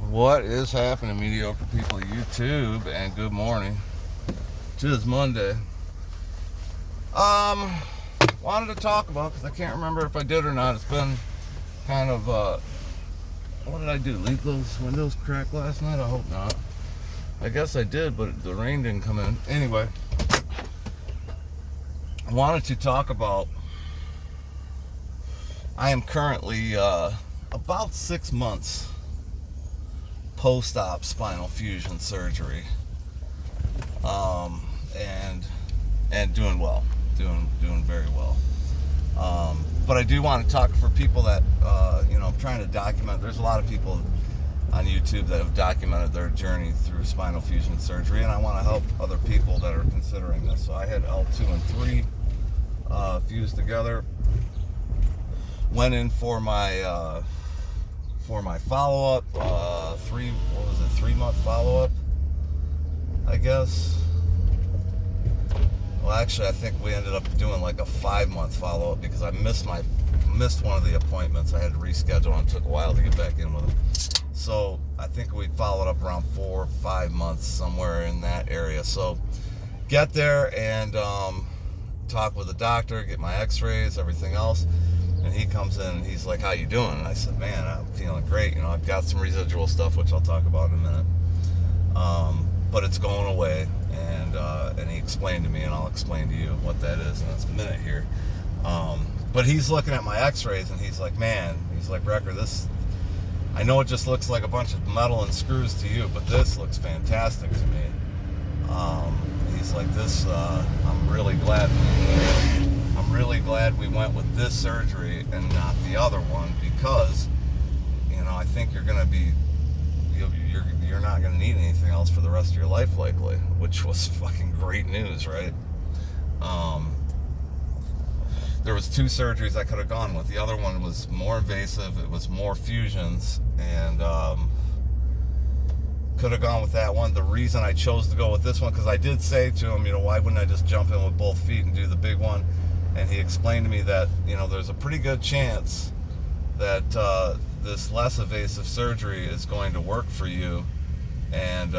What is happening, mediocre people of YouTube, and good morning. It is Monday. Wanted to talk about, because I can't remember if I did or not. It's been kind of, what did I do? Leave those windows cracked last night? I hope not. I guess I did, but the rain didn't come in. Anyway, I wanted to talk about, I am currently about 6 months post-op spinal fusion surgery, and doing well, doing very well. But I do want to talk for people that I'm trying to document. There's a lot of people on YouTube that have documented their journey through spinal fusion surgery, and I want to help other people that are considering this. So I had L2 and 3 fused together. Went in for my follow-up, 3-month follow-up, I guess. Well, actually, I think we ended up doing like a 5-month follow-up because I missed one of the appointments. I had to reschedule, and it took a while to get back in with them. So I think we followed up around 4 or 5 months, somewhere in that area. So get there and talk with the doctor, get my x-rays, everything else. And he comes in and he's like, "How you doing?" And I said, "Man, I'm feeling great. I've got some residual stuff, which I'll talk about in a minute. But it's going away." And he explained to me, and I'll explain to you what that is in a minute here. But he's looking at my x-rays and he's like, "Man," he's like, "Wrecker, this, I know it just looks like a bunch of metal and screws to you, but this looks fantastic to me." He's like, "This, I'm really glad we went with this surgery and not the other one, because I think you're gonna be, you're not gonna need anything else for the rest of your life, likely," which was fucking great news, right? There was 2 surgeries I could have gone with. The other one was more invasive. It was more fusions, and could have gone with that one. The reason I chose to go with this one, because I did say to him, why wouldn't I just jump in with both feet and do the big one? And he explained to me that, there's a pretty good chance that this less invasive surgery is going to work for you, and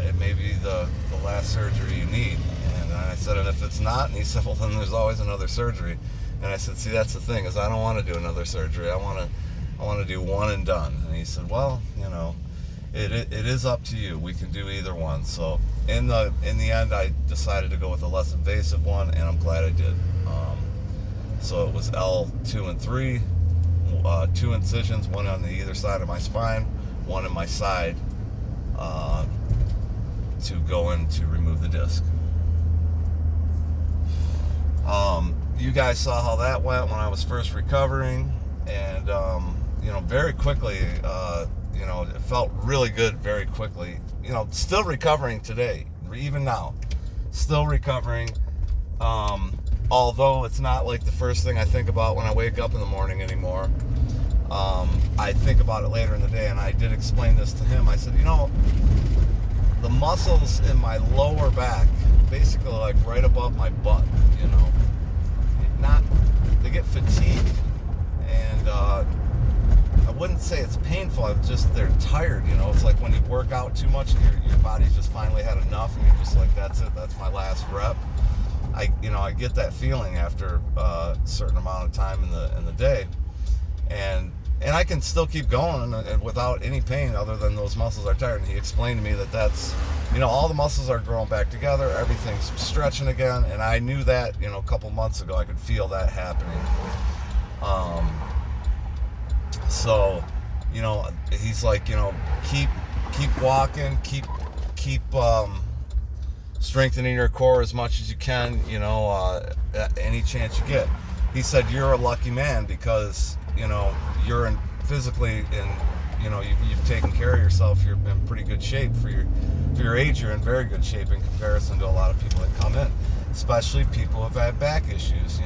it may be the last surgery you need. And I said, "And if it's not?" And he said, "Well, then there's always another surgery." And I said, "See, that's the thing, is I don't want to do another surgery. I want to do one and done." And he said, "Well, it is up to you. We can do either one." So in the end, I decided to go with the less invasive one, and I'm glad I did. So it was L2 and 3, 2 incisions, one on either side of my spine, one in my side, to go in to remove the disc. You guys saw how that went when I was first recovering, and very quickly, it felt really good very quickly. Still recovering today, even now, still recovering. Although it's not like the first thing I think about when I wake up in the morning anymore. I think about it later in the day, and I did explain this to him. I said, the muscles in my lower back, basically like right above my butt, they get fatigued, and I wouldn't say it's painful. They're tired. It's like when you work out too much and your body's just finally had enough, and you're just like, "That's it. That's my last rep." I get that feeling after a certain amount of time in the day, and I can still keep going without any pain, other than those muscles are tired. And he explained to me that that's, all the muscles are growing back together, everything's stretching again, and I knew that, a couple months ago. I could feel that happening. So, he's like, keep walking, keep strengthening your core as much as you can, any chance you get. He said, "You're a lucky man, because, you're physically you've taken care of yourself. You're in pretty good shape for your age. You're in very good shape in comparison to a lot of people that come in, especially people who've had back issues,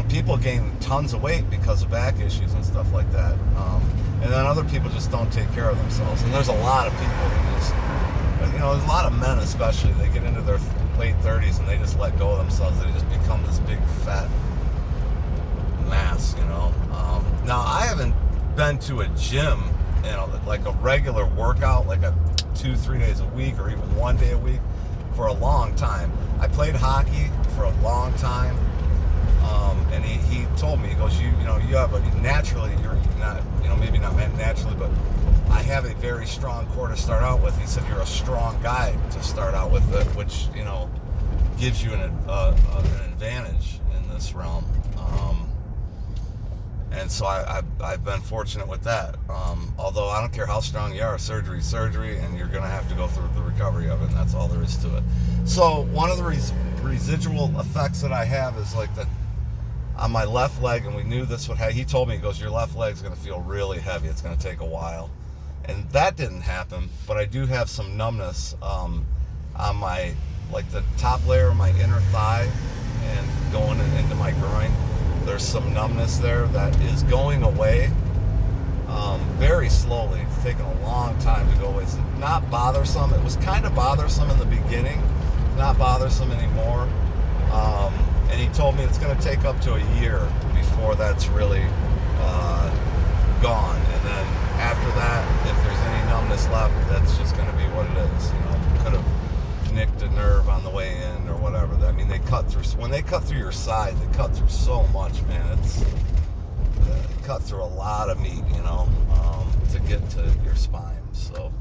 people gain tons of weight because of back issues and stuff like that. And then other people just don't take care of themselves. And there's a lot of people who just, there's a lot of men especially, they get into their late 30s and they just let go of themselves. They just become this big fat mass, been to a gym, you know, like a regular workout, like a 2-3 days a week or even 1 day a week for a long time. I played hockey for a long time, and he told me, he goes, you know, you have a naturally, you're not, you know, maybe not naturally, but I have a very strong core to start out with. He said you're a strong guy to start out with, which, you know, gives you an advantage in this realm. And so I've been fortunate with that. Although I don't care how strong you are, surgery, and you're going to have to go through the recovery of it, and that's all there is to it. So one of the residual effects that I have is like on my left leg, and we knew this would happen. He told me, he goes, your left leg's going to feel really heavy. It's going to take a while. And that didn't happen, but I do have some numbness on my, like the top layer of my inner thigh and going into my groin. There's some numbness there that is going away very slowly. It's taken a long time to go away. It's not bothersome. It was kind of bothersome in the beginning, not bothersome anymore. And he told me it's going to take up to a year before that's really gone. And then after that, if there's any numbness left, that's just going to be what it is. You know, could have nicked a nerve on the way in or whatever. I mean, they cut through, when they cut through your side, they cut through so much, man. They cut through a lot of meat, you know, to get to your spine. So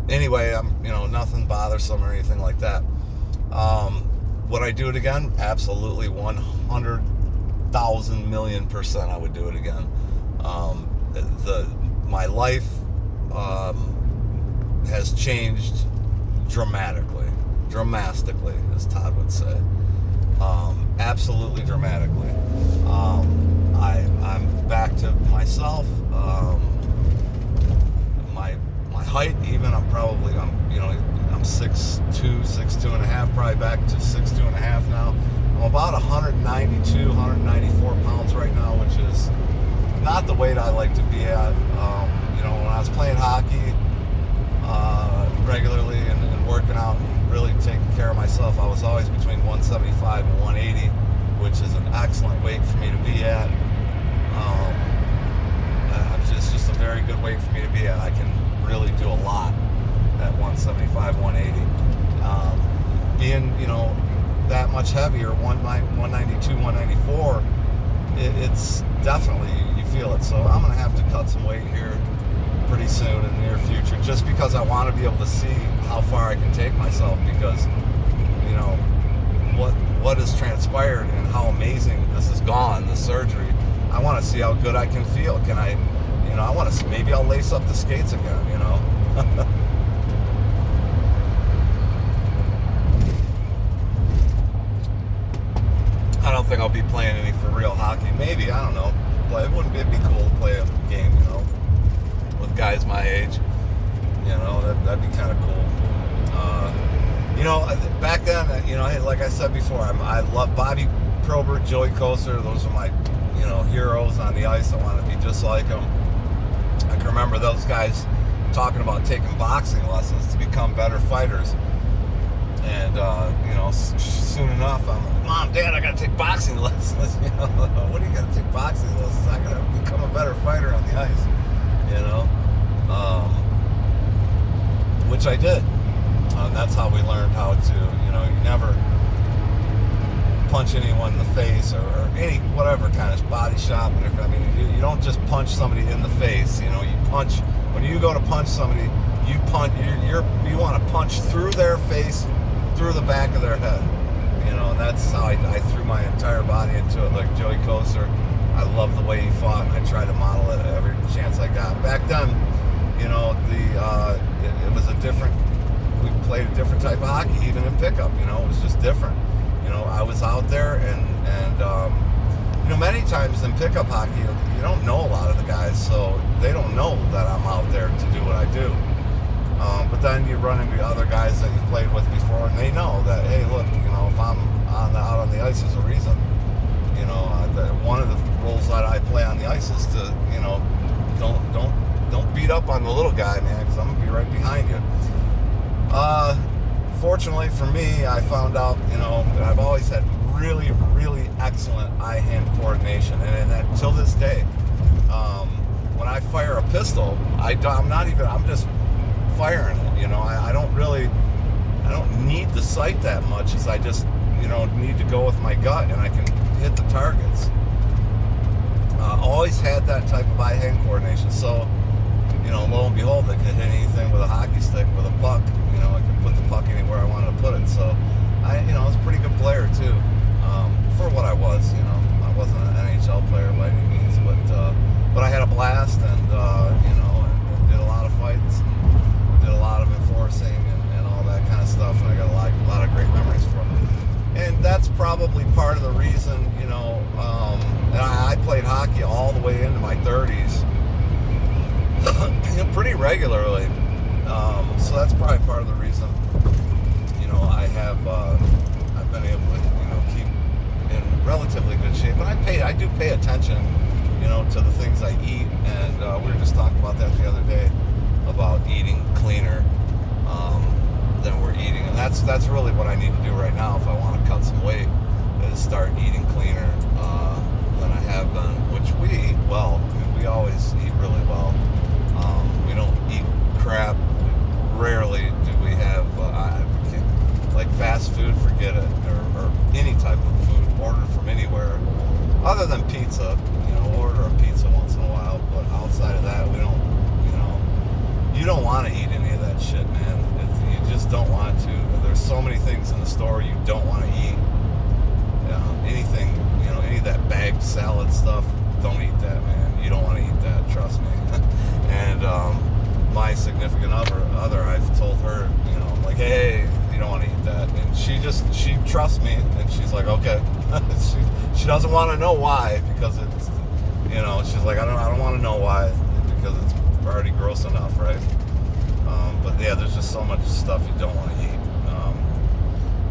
anyway, you know, nothing bothersome or anything like that. Would I do it again? Absolutely, 100,000 million percent I would do it again. My life has changed dramatically, as Todd would say. Absolutely dramatically. I'm back to myself. My height, even, I'm 6'2", and a half, probably back to 6'2" and a half now. I'm about 192, 194 pounds right now, which is not the weight I like to be at. You know, when I was playing hockey regularly and working out and really taking care of myself, I was always between 175 and 180, which is an excellent weight for me to be at. It's just a very good weight for me to be at. I can really do a lot at 175, 180. Being, you know, that much heavier, 192, 194, it's definitely, you feel it. So I'm going to have to cut some weight here pretty soon in the near future, just because I want to be able to see how far I can take myself, because, you know, what has transpired and how amazing this has gone, the surgery. I want to see how good I can feel. Can I, you know, I want to, maybe I'll lace up the skates again, you know. I don't think I'll be playing any for real hockey. Maybe, I don't know. But it'd be cool to play a game, you know, with guys my age. You know, that'd be kind of cool. You know, back then, you know, like I said before, I love Bobby Probert, Joey Koser. Those are my, you know, heroes on the ice. I want to be just like them. I can remember those guys talking about taking boxing lessons to become better fighters. And, you know, soon enough, I'm like, Mom, Dad, I got to take boxing lessons. You know, what are you going to take boxing lessons? I got to become a better fighter on the ice, you know, which I did. That's how we learned how to, you know, you never punch anyone in the face or any, whatever kind of body shot. Whatever. I mean, you don't just punch somebody in the face. You know, you punch, when you go to punch somebody, you want to punch through their face, through the back of their head. You know, and that's how I threw my entire body into it, like Joey Koser. I love the way he fought, and I try to model it every chance I got. Back then, you know, it was a different, we played a different type of hockey, even in pickup. You know, it was just different. You know, I was out there, and you know, many times in pickup hockey, you don't know a lot of the guys, so they don't know that I'm out there to do what I do. But then you run into other guys that you've played with before, and they know that, hey, look, you know, if I'm out on the ice, there's a reason. You know, one of the roles that I play on the ice is to, you know, don't beat up on the little guy, man, because I'm gonna be right behind you. Fortunately for me, I found out, you know, that I've always had really, really excellent eye-hand coordination, and that till this day, when I fire a pistol, I'm just firing it. You know, I don't need the sight that much, as I just, you know, need to go with my gut, and I can hit the targets. Always had that type of eye-hand coordination, so, you know, lo and behold, I could hit anything with a hockey stick, with a puck. You know, I could put the puck anywhere I wanted to put it. So, I was a pretty good player too, for what I was. You know, I wasn't an NHL player by any means, but I had a blast, and you know, and did a lot of fights, and did a lot of enforcing, and all that kind of stuff. And I got a lot of great memories from it. And that's probably part of the reason, you know, and I played hockey all the way into my 30s, pretty regularly. So that's probably part of the reason, you know, I've been able to, you know, keep in relatively good shape. And I do pay attention, you know, to the things I eat. And we were just talking about that the other day, about eating cleaner than we're eating. And that's really what I need to do right now if I want to cut some weight, is start eating cleaner than I have been, which we eat well. I mean, we always eat really well. We don't eat crap. Rarely do we have like fast food, forget it, or any type of food ordered from anywhere other than pizza. You know, order a pizza once in a while, but outside of that, we don't, you know, you don't want to eat any of that shit, man. You just don't want to. There's so many things in the store you don't want to eat. Anything, you know, any of that bagged salad stuff, don't eat that, man. You don't want to eat that, trust me. And my significant other, I've told her, you know, like, hey, you don't want to eat that. And she trusts me, and she's like, okay. she doesn't want to know why, because it's, you know, she's like, I don't want to know why, because it's already gross enough, right? But yeah, there's just so much stuff you don't want to eat.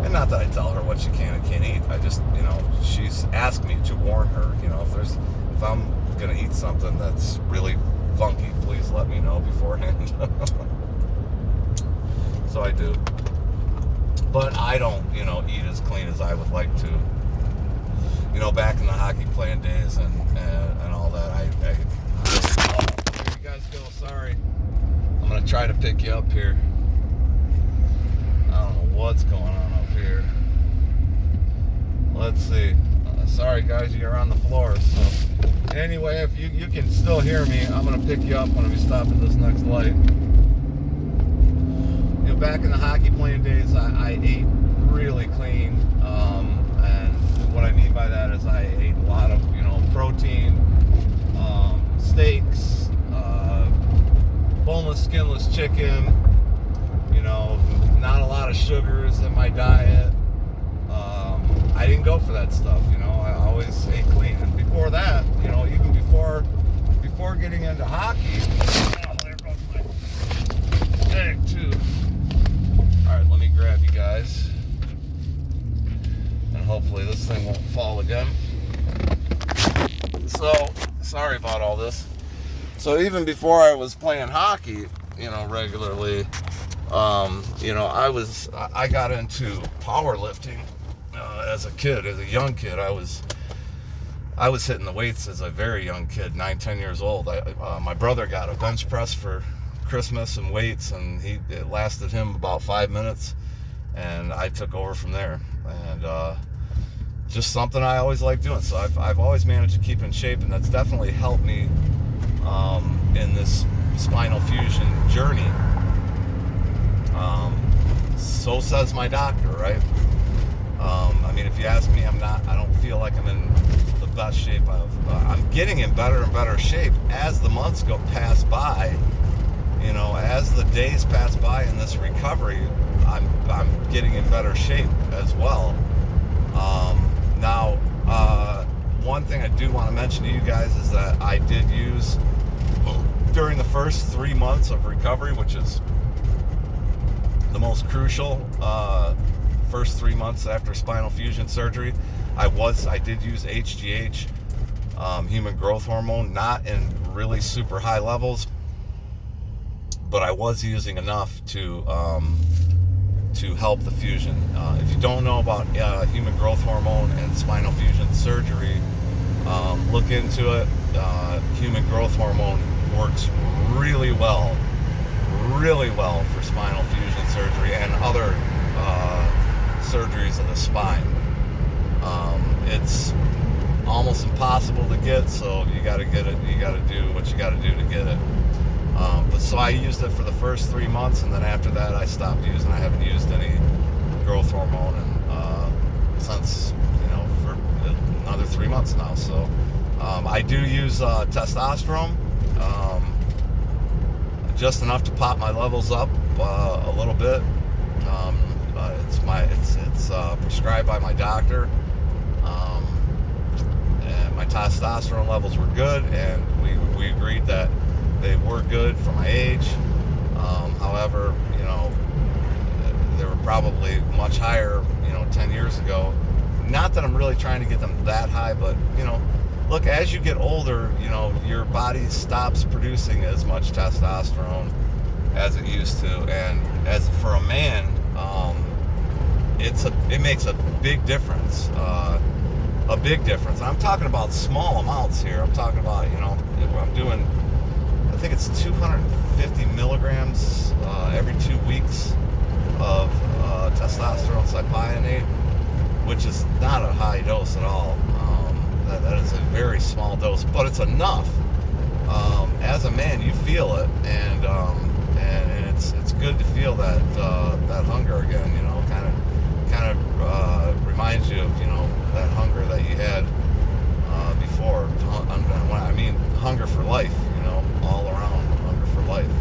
And not that I tell her what she can and can't eat. I just, you know, she's asked me to warn her, you know, if I'm gonna eat something that's really funky, please let me know beforehand. So I do. But I don't, you know, eat as clean as I would like to. You know, back in the hockey playing days and all that, there you guys go, sorry. I'm gonna try to pick you up here. I don't know what's going on up here. Let's see. Sorry guys, you're on the floor. So anyway, if you can still hear me, I'm gonna pick you up when we stop at this next light. You know, back in the hockey playing days, I ate really clean, and what I mean by that is I ate a lot of, you know, protein, steaks, boneless, skinless chicken. You know, not a lot of sugars in my diet. I didn't go for that stuff, you know. I always ate clean. And before that, you know, even before getting into hockey, oh, there goes my egg too. All right, let me grab you guys, and hopefully this thing won't fall again. So, sorry about all this. So even before I was playing hockey, you know, regularly, you know, I got into powerlifting as a kid, as a young kid. I was hitting the weights as a very young kid, 9-10 years old. My brother got a bench press for Christmas and weights, and it lasted him about 5 minutes, and I took over from there. And just something I always liked doing. So I've always managed to keep in shape, and that's definitely helped me in this spinal fusion journey. So says my doctor, right? I mean, if you ask me, I don't feel like I'm in the best shape. I'm getting in better and better shape as the months pass by. You know, as the days pass by in this recovery, I'm getting in better shape as well. Now, one thing I do want to mention to you guys is that I did use, during the first 3 months of recovery, which is the most crucial, first 3 months after spinal fusion surgery, I did use HGH, human growth hormone, not in really super high levels, but I was using enough to help the fusion. If you don't know about human growth hormone and spinal fusion surgery, look into it. Human growth hormone works really well for spinal fusion surgery and other surgeries of the spine. It's almost impossible to get, so you got to get it. You got to do what you got to do to get it. But so I used it for the first 3 months, and then after that I stopped using. I haven't used any growth hormone since, for another 3 months now. So I do use testosterone, just enough to pop my levels up a little bit. It's prescribed by my doctor. And my testosterone levels were good, and we agreed that they were good for my age. However, they were probably much higher, 10 years ago. Not that I'm really trying to get them that high, but, look, as you get older, your body stops producing as much testosterone as it used to. And as for a man, it makes a big difference. A big difference. I'm talking about small amounts here. I'm talking about, I'm doing, I think it's 250 milligrams every 2 weeks of testosterone cypionate, which is not a high dose at all. That is a very small dose, but it's enough. As a man, you feel it, and it's good to feel that hunger again. Kind of reminds you of that hunger that you had before. I mean, hunger for life. All around hunger for life.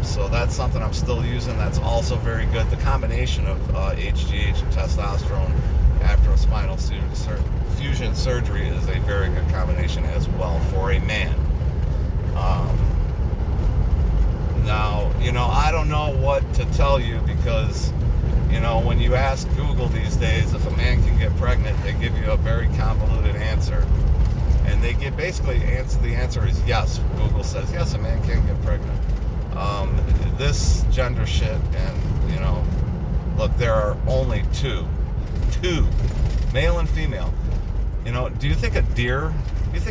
So that's something I'm still using. That's also very good. The combination of HGH and testosterone after a spinal fusion surgery is a very good combination as well for a man. Now, I don't know what to tell you, because, when you ask Google these days if a man can get pregnant, they give you a very convoluted answer. And they give basically the answer is yes. Google says, yes, a man can get pregnant. This gender shit, and, look, there are only two, male and female. Do you think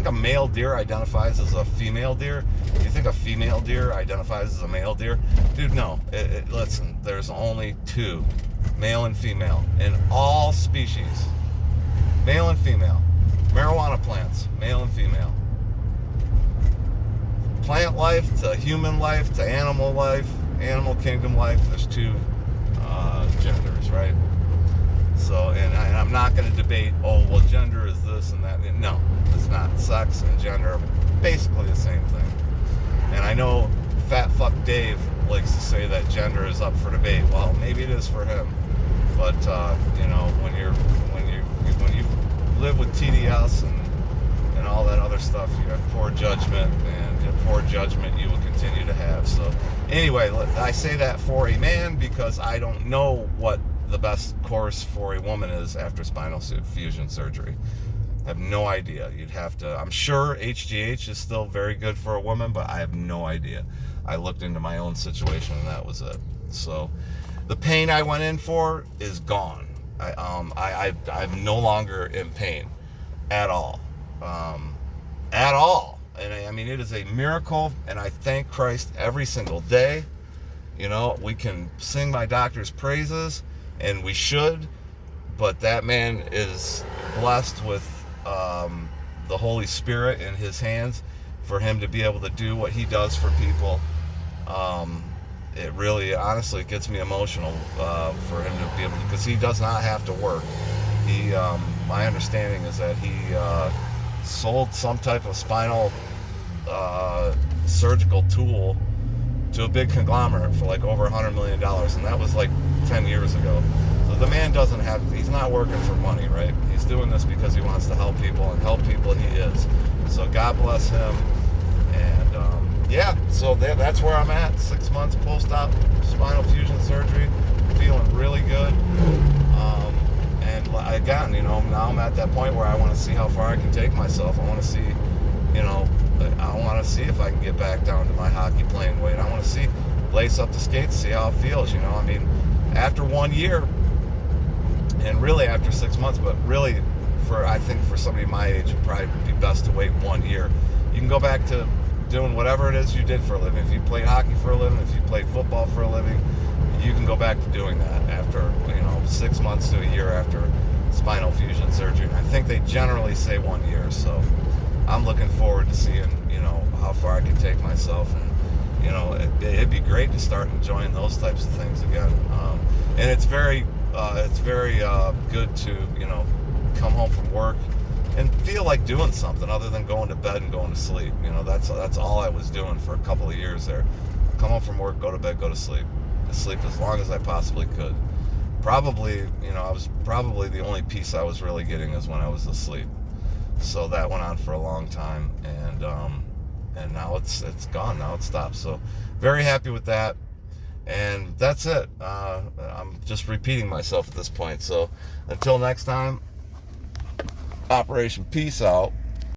a male deer identifies as a female deer? Do you think a female deer identifies as a male deer? Dude, no. Listen, there's only two, male and female, in all species. Male and female. Marijuana plants, male and female. Plant life to human life to animal life, animal kingdom life, there's two genders, right? So, and I'm not going to debate, gender is this and that. No, it's not. Sex and gender are basically the same thing. And I know fat fuck Dave likes to say that gender is up for debate. Well, maybe it is for him. But, when you live with TDS and all that other stuff, you have poor judgment, and poor judgment you will continue to have. So anyway, I say that for a man because I don't know what the best course for a woman is after spinal fusion surgery. I have no idea. You'd have to, I'm sure HGH is still very good for a woman, but I have no idea. I looked into my own situation and that was it. So the pain I went in for is gone. I'm no longer in pain at all. At all. And I mean, it is a miracle, and I thank Christ every single day. We can sing my doctor's praises, and we should, but that man is blessed with the Holy Spirit in his hands for him to be able to do what he does for people. It really, honestly, gets me emotional for him to be able to, because he does not have to work. My understanding is that he sold some type of spinal surgical tool to a big conglomerate for like over $100 million, and that was like 10 years ago. So the man he's not working for money, right? He's doing this because he wants to help people, and help people he is. So God bless him. And so that's where I'm at. 6 months post-op spinal fusion surgery, feeling really good. And again, now I'm at that point where I want to see how far I can take myself. I want to see, I want to see if I can get back down to my hockey playing weight. I want to lace up the skates, see how it feels. I mean, after 1 year, and really after 6 months, but really I think for somebody my age, it'd probably be best to wait 1 year. You can go back to doing whatever it is you did for a living. If you played hockey for a living, if you played football for a living, you can go back to doing that after 6 months to a year after spinal fusion surgery. And I think they generally say 1 year. So I'm looking forward to seeing how far I can take myself, and it'd be great to start enjoying those types of things again. And it's very good to come home from work and feel like doing something other than going to bed and going to sleep. That's all I was doing for a couple of years there. Come home from work, go to bed, go to sleep. Sleep as long as I possibly could. Probably, I was probably the only peace I was really getting is when I was asleep. So that went on for a long time, and now it's gone. Now it stopped. So very happy with that. And that's it. I'm just repeating myself at this point. So until next time, Operation Peace out.